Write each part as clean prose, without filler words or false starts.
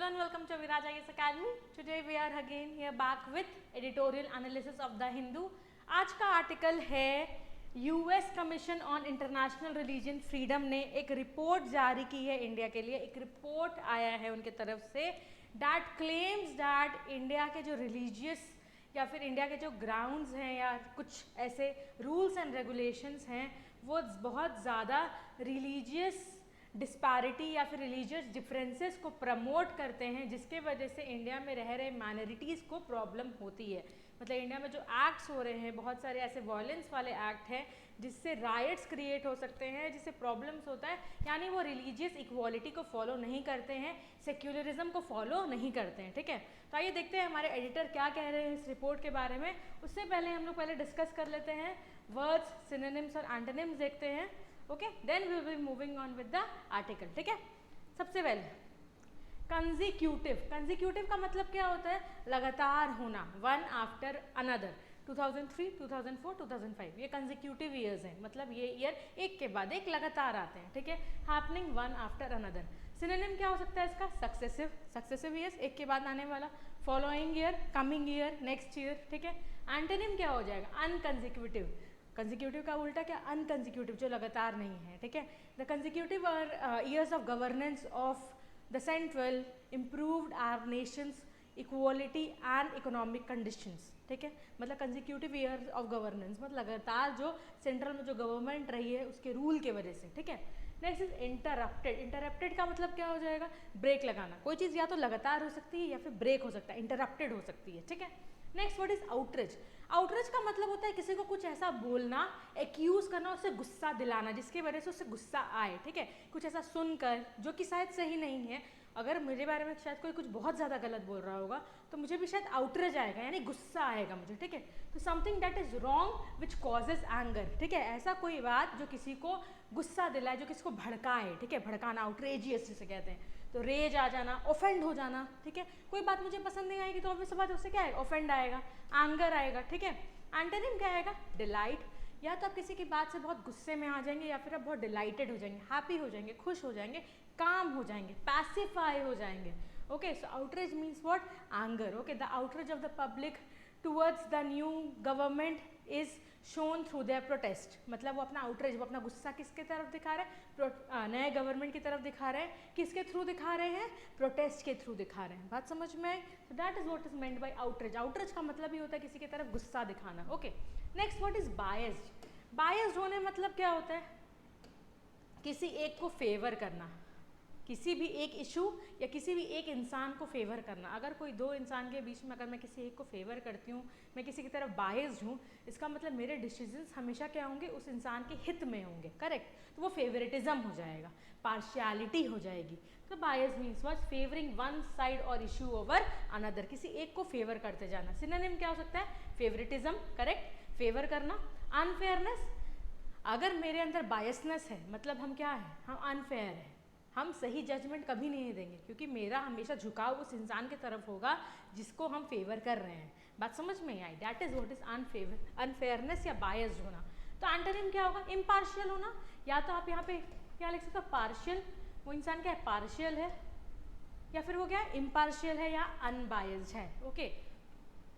everyone, welcome to Viraj IAS Academy. Today we are again here back with editorial analysis of the Hindu. आज का article है US commission on international religion freedom ने एक report जारी की है India के लिए. एक रिपोर्ट आया है उनके तरफ say that claims that India के जो रिलीजियस या फिर इंडिया के जो ग्राउंड्स हैं या कुछ ऐसे रूल्स एंड रेगुलेशंस हैं वो बहुत ज़्यादा रिलीजियस डिस्पैरिटी या फिर रिलीजियस डिफरेंसेस को प्रमोट करते हैं, जिसके वजह से इंडिया में रह रहे माइनॉरिटीज़ को प्रॉब्लम होती है. मतलब इंडिया में जो एक्ट्स हो रहे हैं, बहुत सारे ऐसे वायलेंस वाले एक्ट हैं जिससे राइट्स क्रिएट हो सकते हैं, जिससे प्रॉब्लम्स होता है. यानी वो रिलीजियस इक्वालिटी को फॉलो नहीं करते हैं, सेक्युलरिज्म को फॉलो नहीं करते हैं. ठीक है, तो आइए देखते हैं हमारे एडिटर क्या कह रहे हैं इस रिपोर्ट के बारे में. उससे पहले हम लोग पहले डिस्कस कर लेते हैं वर्ड्स, सिनोनिम्स और एंटोनिम्स देखते हैं. Okay, then we will be moving on with the article. ठीक है, सबसे पहले कंजिक्यूटिव. कंजिक्यूटिव का मतलब क्या होता है? लगातार होना, वन आफ्टर अनदर. 2003, 2004, 2005 ये कंजिक्यूटिव ईयर्स हैं, मतलब ये ईयर एक के बाद एक लगातार आते हैं. ठीक है, happening one after another. Synonym क्या हो सकता है इसका? सक्सेसिव. सक्सेसिव ईयर्स, एक के बाद आने वाला. Following year, coming year, next year. ठीक है, एंटोनिम क्या हो जाएगा? अनकंजिक्यूटिव. कंजिक्यूटिव का उल्टा क्या? अनकंजिक्यूटिव, जो लगातार नहीं है. ठीक है, the consecutive are years of governance of the central improved our nation's equality and economic conditions. ठीक है, मतलब कंजिक्यूटिव ईयर ऑफ गवर्नेंस मतलब लगातार जो सेंट्रल में जो गवर्नमेंट रही है उसके रूल के वजह से. ठीक है, नेक्स्ट इज इंटरप्टेड. इंटरप्टेड का मतलब क्या हो जाएगा? ब्रेक लगाना. कोई चीज़ या तो लगातार हो सकती है या फिर ब्रेक हो सकता है, इंटरप्टेड हो सकती है. ठीक है, next word is outreach. Outreach का मतलब होता है किसी को कुछ ऐसा बोलना, एक्यूज करना, उसे गुस्सा दिलाना जिसकी वजह से उसे गुस्सा आए. ठीक है, कुछ ऐसा सुनकर जो कि शायद सही नहीं है. अगर मेरे बारे में शायद कोई कुछ बहुत ज़्यादा गलत बोल रहा होगा तो मुझे भी शायद आउटरीच आएगा, यानी गुस्सा आएगा मुझे. ठीक है, तो something that is wrong which causes anger. ठीक है, ऐसा कोई बात जो किसी को गुस्सा दिलाए, जो किसी को भड़काए. ठीक है, भड़काना, आउटरेजियस जिसे कहते हैं. तो रेज आ जाना, ऑफेंड हो जाना. ठीक है, कोई बात मुझे पसंद नहीं आएगी तो ऑब्वियस बात उससे क्या आएगा? ऑफेंड आएगा, एंगर आएगा. ठीक है, एंटोनिम क्या आएगा? डिलाइट. या तो आप किसी की बात से बहुत गुस्से में आ जाएंगे या फिर आप बहुत डिलाइटेड हो जाएंगे, हैप्पी हो जाएंगे, खुश हो जाएंगे, काम हो जाएंगे, पैसिफाई हो जाएंगे. Okay, so outrage means what? Anger. Okay, the outrage of the public towards the new government is shown through their protest. मतलब वो अपना आउटरेज, वो अपना गुस्सा किसके तरफ दिखा रहे हैं? नए गवर्नमेंट की तरफ दिखा रहे हैं. किसके थ्रू दिखा रहे हैं? प्रोटेस्ट के थ्रू दिखा रहे हैं. बात समझ में आई? तो that is what is meant by outrage. Outrage का मतलब ही होता है किसी की तरफ गुस्सा दिखाना. Okay, next what is biased. Biased होने मतलब क्या होता है? किसी एक को फेवर करना, किसी भी एक इशू या किसी भी एक इंसान को फेवर करना. अगर कोई दो इंसान के बीच में अगर मैं किसी एक को फेवर करती हूँ, मैं किसी की तरफ बायस्ड हूँ, इसका मतलब मेरे डिसीजंस हमेशा क्या होंगे? उस इंसान के हित में होंगे. करेक्ट, तो वो फेवरेटिज्म हो जाएगा, पार्शियलिटी हो जाएगी. तो biased means was favouring one side और इशू ओवर अनदर. किसी एक को फेवर करते जाना. सिनोनिम क्या हो सकता है? फेवरेटिज्म. करेक्ट, फेवर करना. अनफेयरनेस. अगर मेरे अंदर बायसनेस है मतलब हम क्या है? हम अनफेयर है, हम सही जजमेंट कभी नहीं देंगे क्योंकि मेरा हमेशा झुकाव उस इंसान की तरफ होगा जिसको हम फेवर कर रहे हैं. बात समझ में आई? That is what is unfairness या बायस्ड होना. तो एंटोनिम क्या होगा? इम्पार्शियल होना. या तो आप यहाँ पे क्या लिख सकते हो? पार्शियल. वो इंसान क्या है? पार्शियल है, या फिर वो क्या है? इम्पार्शियल है या अनबायस्ड है. Okay,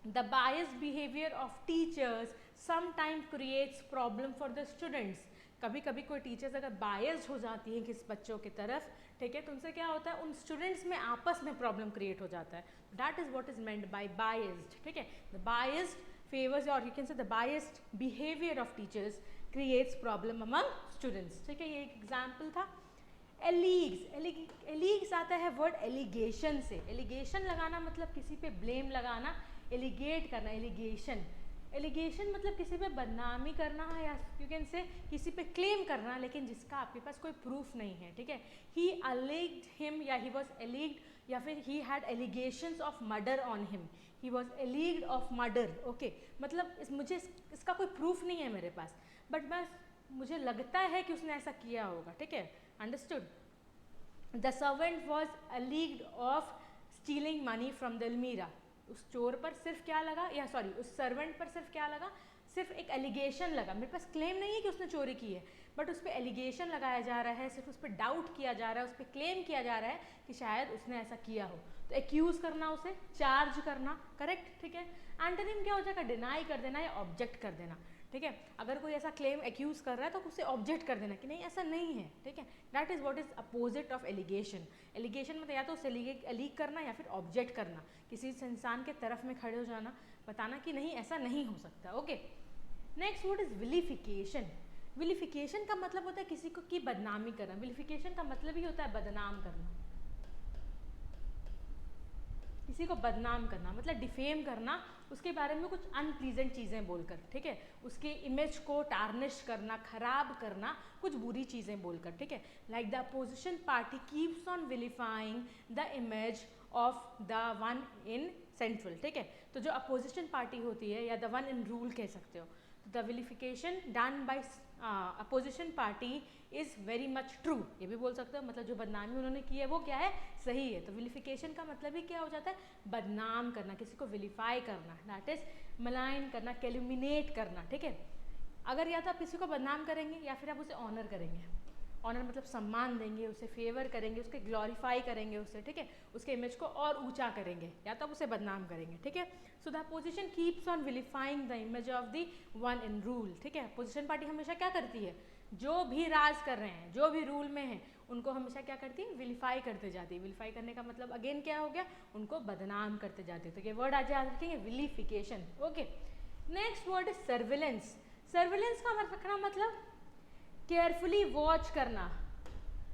the biased behaviour of teachers sometime creates problem for the students. कभी कभी कोई टीचर्स अगर बायस्ड हो जाती हैं किस बच्चों की तरफ, ठीक है, तो उनसे क्या होता है? उन स्टूडेंट्स में आपस में प्रॉब्लम क्रिएट हो जाता है. That is what is meant by biased. ठीक है, द बायस्ड फेवर्स और you can say the biased behaviour of teachers creates problem among students. ठीक है, ये एक एग्जाम्पल था. एलीग्स. एलीग्स आता है वर्ड एलिगेशन से. एलिगेशन लगाना मतलब किसी पे ब्लेम लगाना, एलिगेट करना. एलिगेशन, एलिगेशन मतलब किसी पे बदनामी करना है या यू कैन से किसी पे क्लेम करना लेकिन जिसका आपके पास कोई प्रूफ नहीं है. ठीक है, ही अलेग्ड हिम या ही वॉज एलिग्ड या फिर he had allegations of murder on him. He was alleged of murder. Okay, मतलब मुझे इसका कोई प्रूफ नहीं है मेरे पास, बट मुझे लगता है कि उसने ऐसा किया होगा. ठीक है, understood. The servant was alleged of stealing money from the almirah. उस चोर पर सिर्फ क्या लगा, या सॉरी उस सर्वेंट पर सिर्फ क्या लगा? सिर्फ एक एलिगेशन लगा, मेरे पास क्लेम नहीं है कि उसने चोरी की है, बट उस पर एलिगेशन लगाया जा रहा है, सिर्फ उस पर डाउट किया जा रहा है, उस पर क्लेम किया जा रहा है कि शायद उसने ऐसा किया हो, तो एक्यूज़ करना, उसे चार्ज करना, करेक्ट, ठीक है। एंटोनिम क्या हो जाएगा, डिनाई कर देना या ऑब्जेक्ट कर देना, ठीक है। अगर कोई ऐसा क्लेम एक्यूज़ कर रहा है तो उसे ऑब्जेक्ट कर देना कि नहीं ऐसा नहीं है, ठीक है। That is what is opposite of allegation. Allegation मतलब या तो उसे एलीग करना या फिर ऑब्जेक्ट करना, किसी इंसान के तरफ में खड़े हो जाना, बताना कि नहीं ऐसा नहीं हो सकता, okay. Next word is vilification. Vilification का मतलब होता है किसी को की बदनामी करना। विलिफिकेशन का मतलब ही होता है बदनाम करना, किसी को बदनाम करना मतलब डिफेम करना, उसके बारे में कुछ अनप्लीजेंट चीज़ें बोलकर, ठीक है, उसके इमेज को टार्निश करना, खराब करना, कुछ बुरी चीज़ें बोलकर, ठीक है। Like the opposition party keeps on vilifying the image of the one in central, ठीक है। तो जो अपोजिशन पार्टी होती है या द वन इन रूल कह सकते हो, the vilification done by opposition party is very much true, ये भी बोल सकते हो, मतलब जो बदनामी उन्होंने की है वो क्या है, सही है। तो विलिफिकेशन का मतलब ही क्या हो जाता है, बदनाम करना, किसी को विलिफाई करना, दैट इज मलाइन करना, कैल्यूमिनेट करना, ठीक है। अगर या तो आप किसी को बदनाम करेंगे या फिर आप उसे ऑनर करेंगे। ऑनर मतलब सम्मान देंगे, उसे फेवर करेंगे, उसके ग्लोरीफाई करेंगे उसे, ठीक है, उसके इमेज को और ऊंचा करेंगे, या तो आप उसे बदनाम करेंगे, ठीक है। So the opposition keeps on vilifying the image of the one in rule, ठीक है। अपोजिशन पार्टी हमेशा क्या करती है, जो भी राज कर रहे हैं, जो भी रूल में हैं, उनको हमेशा क्या करती है, विलिफाई करते जाती है। विलिफाई करने का मतलब अगेन क्या हो गया, उनको बदनाम करते जाते हैं। तो ये वर्ड आज याद रखेंगे, vilification, okay. Next word is surveillance. Surveillance का रखना मतलब केयरफुली वॉच करना,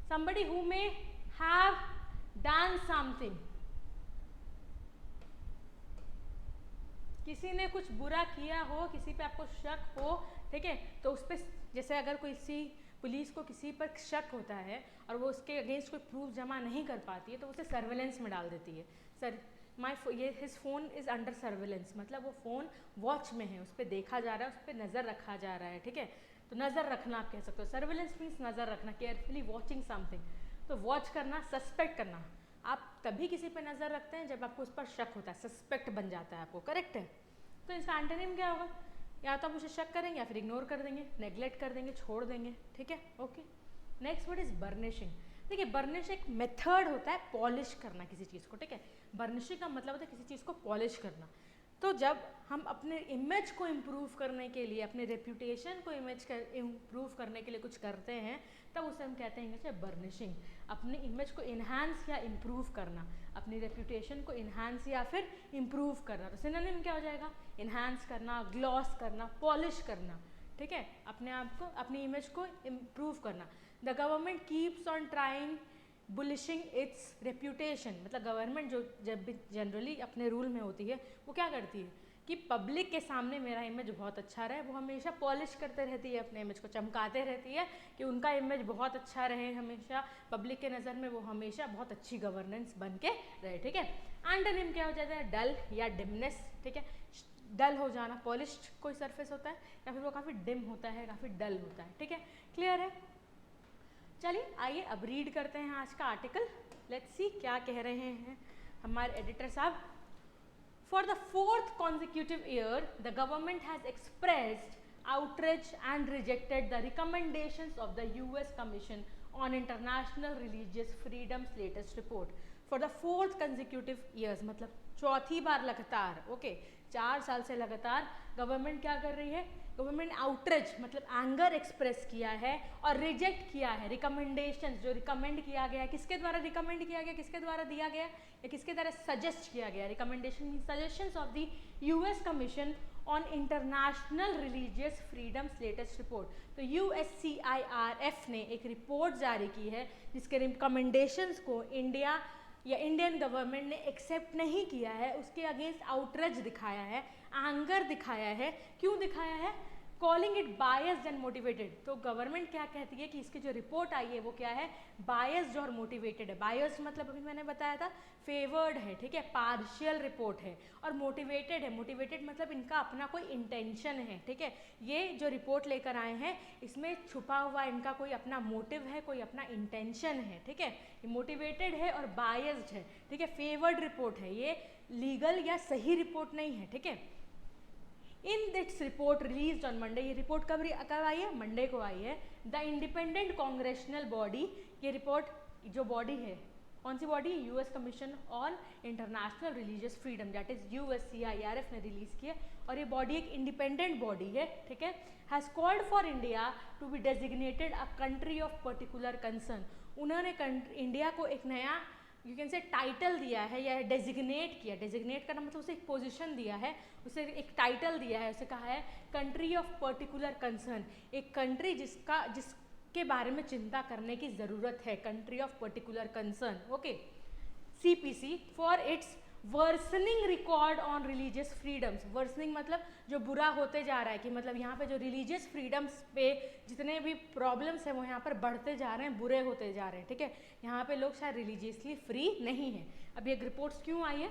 somebody who may have done something, किसी ने कुछ बुरा किया हो, किसी पे आपको शक हो, ठीक है, तो उस पर जैसे अगर किसी पुलिस को किसी पर शक होता है और वो उसके अगेंस्ट कोई प्रूफ जमा नहीं कर पाती है तो उसे सर्वेलेंस में डाल देती है। सर ये his phone is under surveillance, मतलब वो फ़ोन वॉच में है, उस पर देखा जा रहा है, उस पर नज़र रखा जा रहा है, ठीक है। तो नज़र रखना आप कह सकते हो, सर्वेलेंस मीन्स नज़र रखना, केयरफुली वॉचिंग समथिंग। तो वॉच करना, सस्पेक्ट करना, आप तभी किसी पे नज़र रखते हैं जब आपको उस पर शक होता है, सस्पेक्ट बन जाता है आपको, करेक्ट है। तो इसका एंटोनिम क्या होगा, या तो आप उसे शक करेंगे या फिर इग्नोर कर देंगे, नेग्लेक्ट कर देंगे, छोड़ देंगे, ठीक है, okay. Next word is burnishing. देखिए बर्निश एक मेथड होता है पॉलिश करना किसी चीज़ को, ठीक है। बर्निशिंग का मतलब होता है किसी चीज़ को पॉलिश करना। तो जब हम अपने इमेज को इम्प्रूव करने के लिए, अपने रेप्यूटेशन को इम्प्रूव करने के लिए कुछ करते हैं, तब उसे हम कहते हैं इंग्लिश में बर्निशिंग। अपनी इमेज को इन्हांस या इम्प्रूव करना, अपनी रेप्यूटेशन को इन्हांस या फिर इम्प्रूव करना। तो सिनोनिम क्या हो जाएगा, इन्हांस करना, ग्लॉस करना, पॉलिश करना, ठीक है, अपने आप को, अपनी इमेज को इम्प्रूव करना। The government keeps on trying polishing its reputation, मतलब गवर्नमेंट जो जब भी जनरली अपने रूल में होती है वो क्या करती है कि पब्लिक के सामने मेरा इमेज बहुत अच्छा रहे, वो हमेशा पॉलिश करते रहती है, अपने इमेज को चमकाते रहती है कि उनका इमेज बहुत अच्छा रहे, हमेशा पब्लिक के नज़र में वो हमेशा बहुत अच्छी गवर्नेंस बन के रहे, ठीक है। एंटोनिम क्या हो जाता है, डल या डिमनेस, ठीक है। डल हो जाना, पॉलिश्ड कोई सरफेस होता है या फिर वो काफ़ी डिम होता है, काफ़ी डल होता है, ठीक है, क्लियर है। चलिए आइए अब रीड करते हैं आज का आर्टिकल, लेट्स सी क्या कह रहे हैं हमारे एडिटर साहब। For the fourth consecutive year, the government has expressed outrage and rejected the recommendations of the US Commission on International Religious Freedom's latest report. For the fourth consecutive years, मतलब चौथी बार लगातार, okay, 4 साल से लगातार government क्या कर रही है, गवर्नमेंट आउटरीच मतलब एंगर एक्सप्रेस किया है और रिजेक्ट किया है रिकमेंडेशंस, जो रिकमेंड किया गया, किसके द्वारा रिकमेंड किया गया, किसके द्वारा दिया गया या किसके द्वारा सजेस्ट किया गया। Recommendation mean suggestions of the US commission on international religious freedoms latest report. तो USCIRF ने एक रिपोर्ट जारी की है जिसके रिकमेंडेशंस को इंडिया या इंडियन गवर्नमेंट ने एक्सेप्ट नहीं किया है, उसके अगेंस्ट आउटरीच दिखाया है, एंगर दिखाया है। क्यों दिखाया है, calling it biased and motivated. तो गवर्नमेंट क्या कहती है कि इसकी जो रिपोर्ट आई है वो क्या है, बायस्ड और मोटिवेटेड है। बायस्ड मतलब अभी मैंने बताया था फेवर्ड है, ठीक है, पार्शियल रिपोर्ट है, और मोटिवेटेड है, मोटिवेटेड मतलब इनका अपना कोई इंटेंशन है, ठीक है। ये जो रिपोर्ट लेकर आए हैं इसमें छुपा हुआ इनका कोई अपना मोटिव है, कोई अपना इंटेंशन है, ठीक है। ये मोटिवेटेड है और बायस्ड है, ठीक है, फेवर्ड रिपोर्ट है, ये लीगल या सही रिपोर्ट नहीं है, ठीक है। In its report release on Monday, ये रिपोर्ट कब आई है, मंडे को आई है। द इंडिपेंडेंट कांग्रेशनल बॉडी, ये रिपोर्ट जो बॉडी है, कौन सी body, US commission on international religious freedom, that is USCIRF ने रिलीज किया, और ये बॉडी एक इंडिपेंडेंट बॉडी है, ठीक है। Has called for India to be designated a country of particular concern, उन्होंने इंडिया को एक नया यू कैन से टाइटल दिया है या डेजिग्नेट किया, डेजिग्नेट करना मतलब उसे एक पोजीशन दिया है, उसे एक टाइटल दिया है, उसे कहा है कंट्री ऑफ पर्टिकुलर कंसर्न, एक कंट्री जिसके बारे में चिंता करने की ज़रूरत है, country of particular concern, okay. CPC for its worsening record on religious freedoms, worsening मतलब जो बुरा होते जा रहा है, कि मतलब यहाँ पे जो रिलीजियस फ्रीडम्स पे जितने भी प्रॉब्लम्स हैं वो यहाँ पर बढ़ते जा रहे हैं, बुरे होते जा रहे हैं, ठीक है। यहाँ पे लोग शायद रिलीजियसली फ्री नहीं हैं। अब ये रिपोर्ट्स क्यों आई है?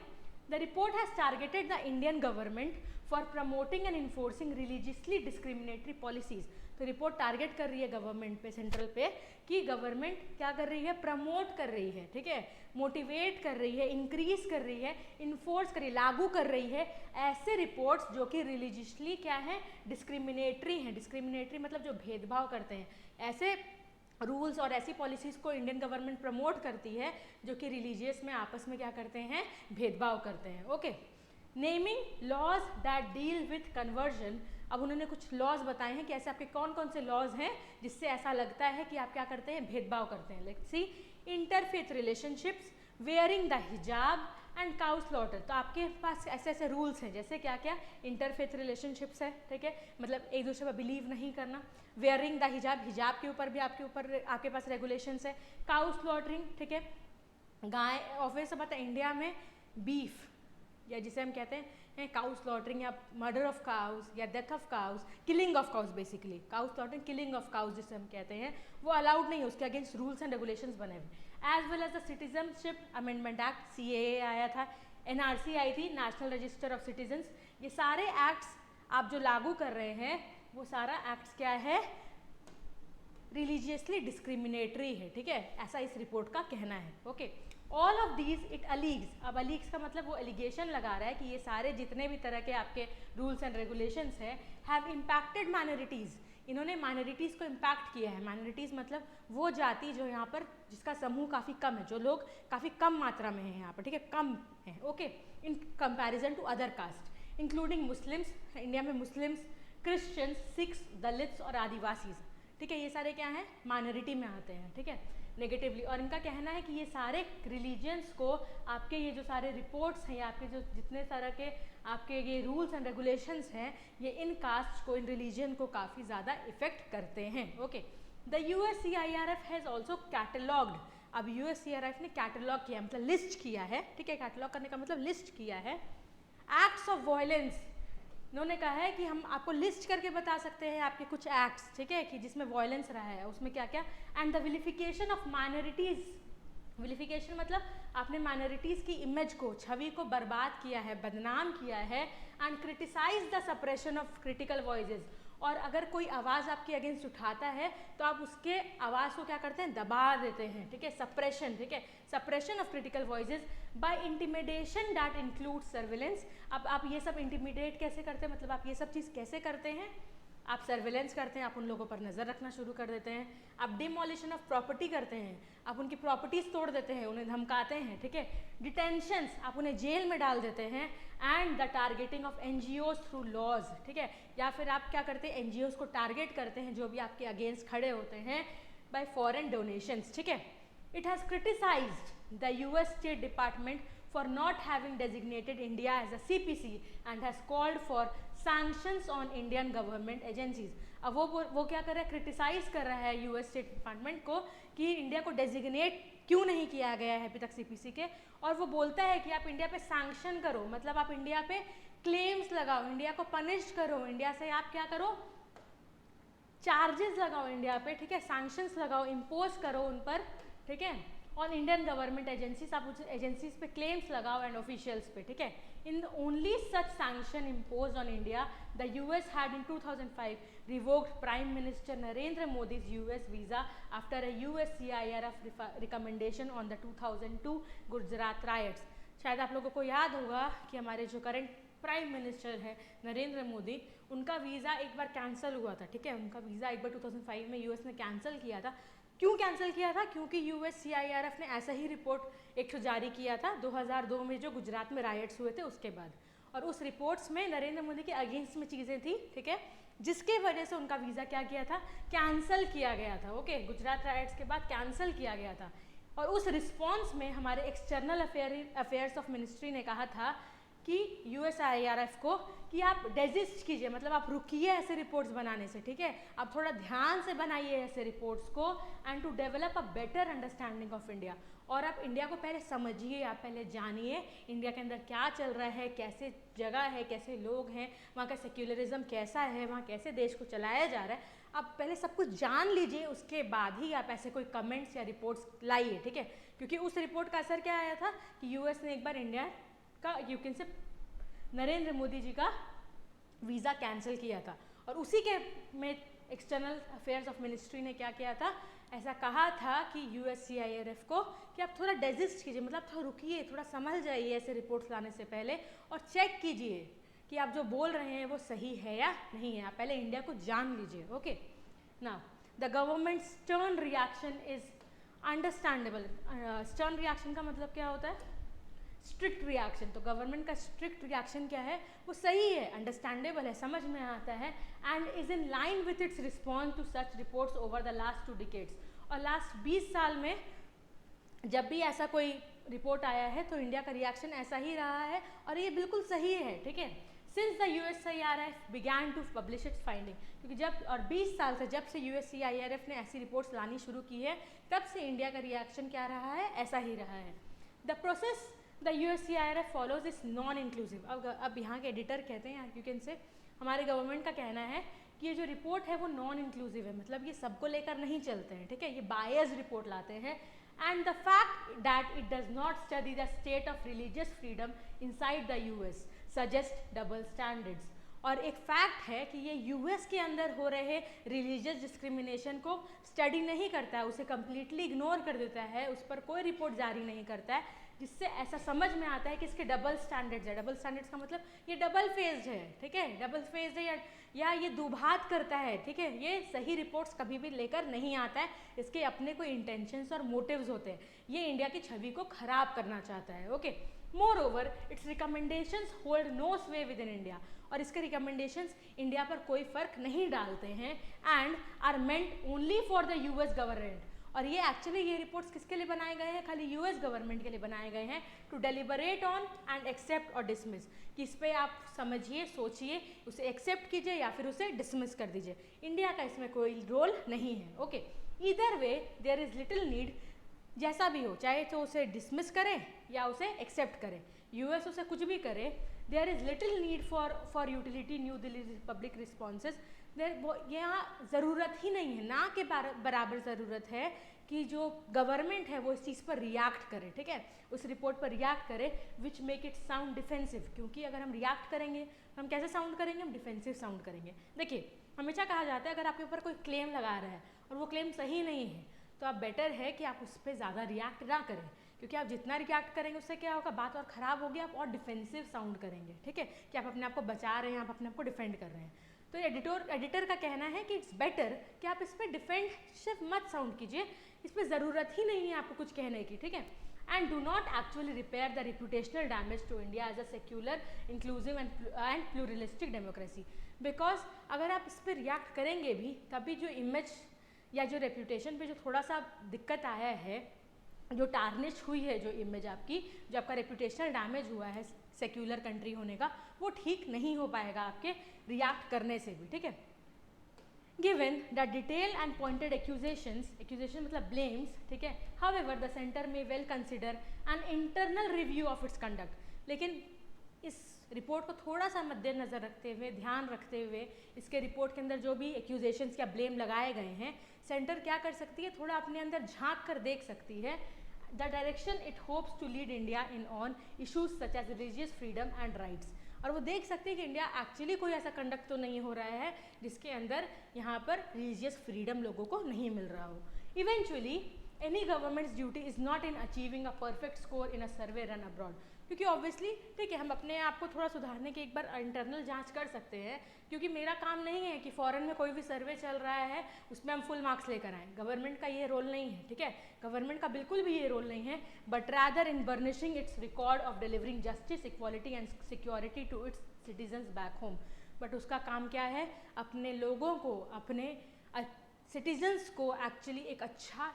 The report has targeted the Indian government for promoting and enforcing religiously discriminatory policies, तो रिपोर्ट टारगेट कर रही है गवर्नमेंट पे, सेंट्रल पे, कि गवर्नमेंट क्या कर रही है, प्रमोट कर रही है, ठीक है, मोटिवेट कर रही है, इंक्रीज कर रही है, इन्फोर्स कर रही है, लागू कर रही है ऐसे रिपोर्ट्स जो कि रिलीजियसली क्या है, डिस्क्रिमिनेटरी हैं। डिस्क्रिमिनेटरी मतलब जो भेदभाव करते हैं, ऐसे रूल्स और ऐसी पॉलिसीज़ को इंडियन गवर्नमेंट प्रमोट करती है जो कि रिलीजियस में आपस में क्या करते हैं, भेदभाव करते हैं, okay. Naming laws that deal with conversion, अब उन्होंने कुछ लॉज बताए हैं कि ऐसे आपके कौन कौन से लॉज हैं जिससे ऐसा लगता है कि आप क्या करते हैं, भेदभाव करते हैं। Let's see, interfaith relationships, wearing the हिजाब एंड काउ स्लॉटर, तो आपके पास ऐसे ऐसे रूल्स हैं, जैसे क्या क्या, इंटरफेथ रिलेशनशिप्स है, ठीक है, मतलब एक दूसरे पर बिलीव नहीं करना, वेयरिंग द हिजाब, हिजाब के ऊपर भी आपके पास रेगुलेशंस है, काउ स्लॉटरिंग, ठीक है, गाय, ऑब्वियस से पता है इंडिया में बीफ या जिसे हम कहते हैं काउ स्लॉटरिंग या मर्डर ऑफ काउस या death of cows, killing of cows, basically cow slaughtering, killing of cows जिसे हम कहते हैं, वो अलाउड नहीं है, उसके अगेंस्ट रूल्स एंड रेगुलेशंस बने हुए। As well as the Citizenship Amendment Act, CAA आया था, NRC आई थी, नेशनल रजिस्टर ऑफ सिटीजन्स, ये सारे एक्ट्स आप जो लागू कर रहे हैं वो सारा एक्ट्स क्या है, रिलीजियसली डिस्क्रिमिनेटरी है, ठीक है, ऐसा इस रिपोर्ट का कहना है, okay. All of these it alleges, अब अलीग्स का मतलब वो एलिगेशन लगा रहा है कि ये सारे जितने भी तरह के आपके रूल्स एंड रेगुलेशंस हैं हैव इम्पैक्टेड माइनॉरिटीज़, इन्होंने माइनॉरिटीज़ को इम्पैक्ट किया है। माइनॉरिटीज़ मतलब वो जाति जो यहाँ पर जिसका समूह काफ़ी कम है, जो लोग काफ़ी कम मात्रा में हैं यहाँ पर, ठीक है, कम है, okay, in comparison to other caste including Muslims, India में मुस्लिम्स, क्रिश्चियंस, सिख्स, दलित्स और आदिवासीज, ठीक है, ये सारे क्या हैं, माइनॉरिटी में आते हैं, ठीक है, नेगेटिवली। और इनका कहना है कि ये सारे रिलीजियंस को आपके ये जो सारे रिपोर्ट्स हैं या आपके जो जितने सारे के आपके ये रूल्स एंड रेगुलेशंस हैं, ये इन कास्ट को, इन रिलीजन को काफ़ी ज़्यादा इफेक्ट करते हैं, okay. The USCIRF has also catalogued, अब USCIRF ने कैटलॉग किया मतलब लिस्ट किया है, ठीक है, कैटलॉग करने का मतलब लिस्ट किया है, एक्ट्स ऑफ वायलेंस, इन्होंने कहा है कि हम आपको लिस्ट करके बता सकते हैं आपके कुछ एक्ट्स, ठीक है, कि जिसमें वायलेंस रहा है, उसमें क्या क्या, and the vilification of minorities, vilification मतलब आपने माइनॉरिटीज़ की इमेज को, छवि को बर्बाद किया है, बदनाम किया है, and criticise the suppression of critical voices, और अगर कोई आवाज़ आपके अगेंस्ट उठाता है तो आप उसके आवाज़ को क्या करते हैं, दबा देते हैं, ठीक है, सप्रेशन, ठीक है, suppression of critical voices by intimidation that includes surveillance. अब आप ये सब इंटिमिडेट कैसे करते हैं, मतलब आप ये सब चीज़ कैसे करते हैं, आप सर्विलेंस करते हैं, आप उन लोगों पर नज़र रखना शुरू कर देते हैं, आप डिमोलिशन ऑफ प्रॉपर्टी करते हैं, आप उनकी प्रॉपर्टीज़ तोड़ देते हैं, उन्हें धमकाते हैं, ठीक है, डिटेंशंस, आप उन्हें जेल में डाल देते हैं, and the targeting of NGOs through laws, ठीक है, या फिर आप क्या करते हैं, NGOs को टारगेट करते हैं जो भी आपके अगेंस्ट खड़े होते हैं बाय फॉरेन डोनेशंस, ठीक है। It has criticised the US state department for not having designated India as a CPC and has called for sanctions on Indian government agencies। अब वो क्या कर रहा है, क्रिटिसाइज कर रहा है US स्टेट डिपार्टमेंट को कि इंडिया को डेजिग्नेट क्यों नहीं किया गया है अभी तक CPC के, और वो बोलता है कि आप इंडिया पे सैंक्शन करो, मतलब आप इंडिया पे क्लेम्स लगाओ, इंडिया को पनिश करो, इंडिया से आप क्या करो, चार्जेस लगाओ इंडिया पे, ठीक है, सैंक्शंस लगाओ, इम्पोज करो उन पर, ठीक है, ऑन इंडियन गवर्नमेंट एजेंसीज, आप उस एजेंसीज पे क्लेम्स लगाओ एंड ऑफिशियल्स पे, ठीक है। In only such sanction impose on India the US had in 2005 revoked prime minister Narendra Modi's US visa after a USCIRF recommendation on the 2002 Gujarat rights. शायद आप लोगों को याद होगा कि हमारे जो करंट प्राइम मिनिस्टर है नरेंद्र मोदी, उनका वीज़ा एक बार कैंसिल हुआ था, ठीक है, उनका वीज़ा एक बार 2005 में यूएस ने कैंसिल किया था। क्यों कैंसिल किया था? क्योंकि USCIRF ने ऐसा ही रिपोर्ट एक जारी किया था 2002 में जो गुजरात में राइट्स हुए थे उसके बाद, और उस रिपोर्ट्स में नरेंद्र मोदी के अगेंस्ट में चीज़ें थी, ठीक है, जिसके वजह से उनका वीज़ा क्या किया था, कैंसिल किया गया था। ओके, गुजरात राइट्स के बाद कैंसिल किया गया था। और उस रिस्पॉन्स में हमारे एक्सटर्नल अफेयर्स ऑफ मिनिस्ट्री ने कहा था कि USCIRF को कि आप डेजिस्ट कीजिए, मतलब आप रुकिए ऐसे रिपोर्ट्स बनाने से, ठीक है, आप थोड़ा ध्यान से बनाइए ऐसे रिपोर्ट्स को, and to develop a better understanding of India, और आप इंडिया को पहले समझिए, आप पहले जानिए इंडिया के अंदर क्या चल रहा है, कैसे जगह है, कैसे लोग हैं, वहाँ का सेक्युलरिज्म कैसा है, वहाँ कैसे देश को चलाया जा रहा है, आप पहले सब कुछ जान लीजिए, उसके बाद ही आप ऐसे कोई कमेंट्स या रिपोर्ट्स लाइए, ठीक है। क्योंकि उस रिपोर्ट का असर क्या आया था कि यूएस ने एक बार इंडिया का यूक्रेन से नरेंद्र मोदी जी का वीज़ा कैंसिल किया था, और उसी के में एक्सटर्नल अफेयर्स ऑफ मिनिस्ट्री ने क्या किया था, ऐसा कहा था कि USCIRF को कि आप थोड़ा डेजिस्ट कीजिए, मतलब थोड़ा रुकिए, थोड़ा समझ जाइए ऐसे रिपोर्ट्स लाने से पहले, और चेक कीजिए कि आप जो बोल रहे हैं वो सही है या नहीं है, आप पहले इंडिया को जान लीजिए। Okay, now the government stern reaction is understandable. Stern reaction का मतलब क्या होता है? Strict reaction. तो गवर्नमेंट का स्ट्रिक्ट रिएक्शन क्या है, वो सही है, अंडरस्टैंडेबल है, समझ में आता है, and is in line with its response to such reports over the last 2 decades. और लास्ट 20 साल में जब भी ऐसा कोई रिपोर्ट आया है तो इंडिया का रिएक्शन ऐसा ही रहा है, और ये बिल्कुल सही है, ठीक है। Since the USCIRF began to publish its finding, क्योंकि जब, और 20 साल से जब से USCIRF ने ऐसी रिपोर्ट्स लानी शुरू की है, तब से इंडिया का रिएक्शन क्या रहा है, ऐसा ही रहा है। The process the USCIRF follows is non inclusive. अब यहाँ के एडिटर कहते हैं, यू कैन से, हमारे गवर्नमेंट का कहना है कि ये जो रिपोर्ट है वो नॉन इंक्लूसिव है, मतलब ये सबको लेकर नहीं चलते हैं, ठीक है, ये बायस्ड रिपोर्ट लाते हैं, and the fact that it does not study the state of religious freedom inside the US suggest double standards. और एक फैक्ट है कि ये US के अंदर हो रहे रिलीजियस डिस्क्रिमिनेशन को स्टडी नहीं करता है, उसे कम्प्लीटली इग्नोर कर देता है, उस पर कोई रिपोर्ट जारी नहीं करता है, जिससे ऐसा समझ में आता है कि इसके डबल स्टैंडर्ड्स है। डबल स्टैंडर्ड्स का मतलब ये डबल फेज्ड है, ठीक है, डबल फेज्ड है, या ये दुभात करता है, ठीक है, ये सही रिपोर्ट्स कभी भी लेकर नहीं आता है, इसके अपने कोई इंटेंशंस और मोटिव्स होते हैं, ये इंडिया की छवि को खराब करना चाहता है। Okay, moreover its recommendations hold no sway within India, और इसके रिकमेंडेशंस इंडिया पर कोई फर्क नहीं डालते हैं, and are meant only for the US government. और ये एक्चुअली ये रिपोर्ट्स किसके लिए बनाए गए हैं, खाली US गवर्नमेंट के लिए बनाए गए हैं, to deliberate on and accept or dismiss, कि इस पर आप समझिए, सोचिए, उसे एक्सेप्ट कीजिए या फिर उसे डिसमिस कर दीजिए, इंडिया का इसमें कोई रोल नहीं है। Okay, either way there is little need, जैसा भी हो, चाहे तो उसे डिसमिस करें या उसे एक्सेप्ट करें, US उसे कुछ भी करे, there is little need for utility New Delhi public responses. यहाँ ज़रूरत ही नहीं है, ना के बराबर ज़रूरत है कि जो गवर्नमेंट है वो इस चीज़ पर रिएक्ट करे, ठीक है, उस रिपोर्ट पर रिएक्ट करे, which make it sound defensive, क्योंकि अगर हम रिएक्ट करेंगे तो हम कैसे साउंड करेंगे, हम डिफेंसिव साउंड करेंगे। देखिए, हमेशा कहा जाता है अगर आपके ऊपर कोई क्लेम लगा रहा है और वो क्लेम सही नहीं है, तो आप बेटर है कि आप उस पर ज़्यादा रिएक्ट ना करें, क्योंकि आप जितना रिएक्ट करेंगे उससे क्या होगा, बात और ख़राब होगी, आप और डिफेंसिव साउंड करेंगे, ठीक है, कि आप अपने आप को बचा रहे हैं, आप अपने आप को डिफेंड कर रहे हैं। तो एडिटर का कहना है कि इट्स बेटर कि आप इस पर डिफेंसिव मत साउंड कीजिए, इस पर ज़रूरत ही नहीं है आपको कुछ कहने की, ठीक है, and do not actually repair the reputational damage to India as a secular, inclusive and pluralistic democracy. Because अगर आप इस पर रिएक्ट करेंगे भी, तभी जो इमेज या जो रेप्यूटेशन पे जो थोड़ा सा दिक्कत आया है, जो टार्निश हुई है जो इमेज आपकी, जो आपका रेप्यूटेशनल डैमेज हुआ है सेक्युलर कंट्री होने का, वो ठीक नहीं हो पाएगा आपके रिएक्ट करने से भी, ठीक है। Given the detail and pointed accusation मतलब ब्लेम्स, ठीक है, हाउएवर द सेंटर में well consider an internal review of its conduct. लेकिन इस रिपोर्ट को थोड़ा सा मद्देनजर रखते हुए, ध्यान रखते हुए, इसके रिपोर्ट के अंदर जो भी एक्यूजेशंस या ब्लेम लगाए गए हैं, सेंटर क्या कर सकती है, थोड़ा अपने अंदर झांक कर देख सकती है the direction it hopes to lead India in on issues such as religious freedom and rights. और वो देख सकते हैं कि इंडिया एक्चुअली कोई ऐसा कंडक्ट तो नहीं हो रहा है जिसके अंदर यहाँ पर रिलीजियस फ्रीडम लोगों को नहीं मिल रहा हो। Eventually any governments duty is not in achieving a perfect score in a survey run abroad. क्योंकि ऑब्वियसली ठीक है, हम अपने आप को थोड़ा सुधारने की एक बार इंटरनल जांच कर सकते हैं, क्योंकि मेरा काम नहीं है कि फॉरेन में कोई भी सर्वे चल रहा है उसमें हम फुल मार्क्स लेकर आएँ। गवर्नमेंट का ये रोल नहीं है, ठीक है, गवर्नमेंट का बिल्कुल भी ये रोल नहीं है, but rather in burnishing its record of delivering justice, equality and security to its citizens back home. But उसका काम क्या है, अपने लोगों को, अपने सिटीजन्स को एक्चुअली एक अच्छा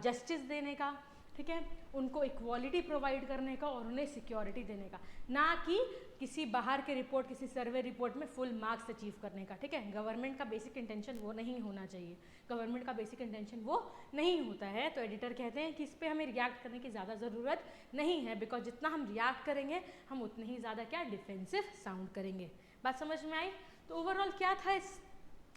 जस्टिस देने का, ठीक है, उनको इक्वालिटी प्रोवाइड करने का और उन्हें सिक्योरिटी देने का, ना कि किसी बाहर के रिपोर्ट, किसी सर्वे रिपोर्ट में फुल मार्क्स अचीव करने का, ठीक है। गवर्नमेंट का बेसिक इंटेंशन वो नहीं होना चाहिए, गवर्नमेंट का बेसिक इंटेंशन वो नहीं होता है। तो एडिटर कहते हैं कि इस पर हमें रिएक्ट करने की ज़्यादा ज़रूरत नहीं है, बिकॉज जितना हम रिएक्ट करेंगे हम उतने ही ज़्यादा क्या डिफेंसिव साउंड करेंगे। बात समझ में आई? तो ओवरऑल क्या था इस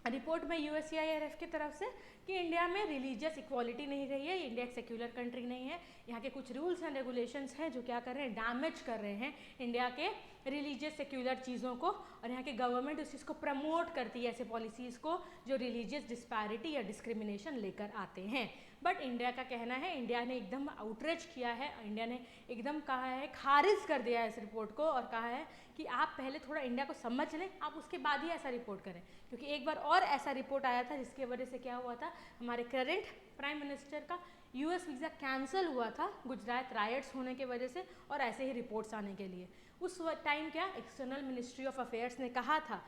रिपोर्ट में यूएससीआईआरएफ की तरफ से कि इंडिया में रिलीजियस इक्वालिटी नहीं रही है, इंडिया एक सेक्युलर कंट्री नहीं है, यहाँ के कुछ रूल्स एंड रेगुलेशंस हैं जो क्या कर रहे हैं, डैमेज कर रहे हैं इंडिया के रिलीजियस सेक्युलर चीज़ों को, और यहाँ की गवर्नमेंट उस चीज़ को प्रमोट करती है, ऐसे पॉलिसीज़ को जो रिलीजियस डिस्पैरिटी या डिस्क्रिमिनेशन लेकर आते हैं। बट इंडिया का कहना है, इंडिया ने एकदम आउटरीच किया है, इंडिया ने एकदम कहा है, खारिज कर दिया है इस रिपोर्ट को और कहा है कि आप पहले थोड़ा इंडिया को समझ लें, आप उसके बाद ही ऐसा रिपोर्ट करें। क्योंकि एक बार और ऐसा रिपोर्ट आया था जिसकी वजह से क्या हुआ था, हमारे करंट प्राइम मिनिस्टर का यूएस वीज़ा कैंसिल हुआ था गुजरात राइट्स होने की वजह से, और ऐसे ही रिपोर्ट्स आने के लिए। उस टाइम क्या एक्सटर्नल मिनिस्ट्री ऑफ अफेयर्स ने कहा था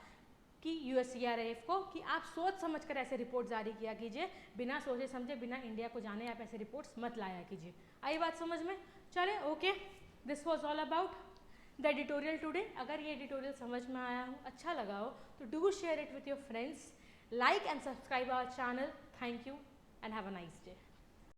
कि यूएससीआरएफ को कि आप सोच समझ कर ऐसे रिपोर्ट जारी किया कीजिए, बिना सोचे समझे, बिना इंडिया को जाने आप ऐसे रिपोर्ट्स मत लाया कीजिए। आई बात समझ में? चले, okay, this was all about the editorial today. अगर ये एडिटोरियल समझ में आया हो, अच्छा लगा हो, तो do share it with your friends, like and subscribe our channel. Thank you and have a nice day.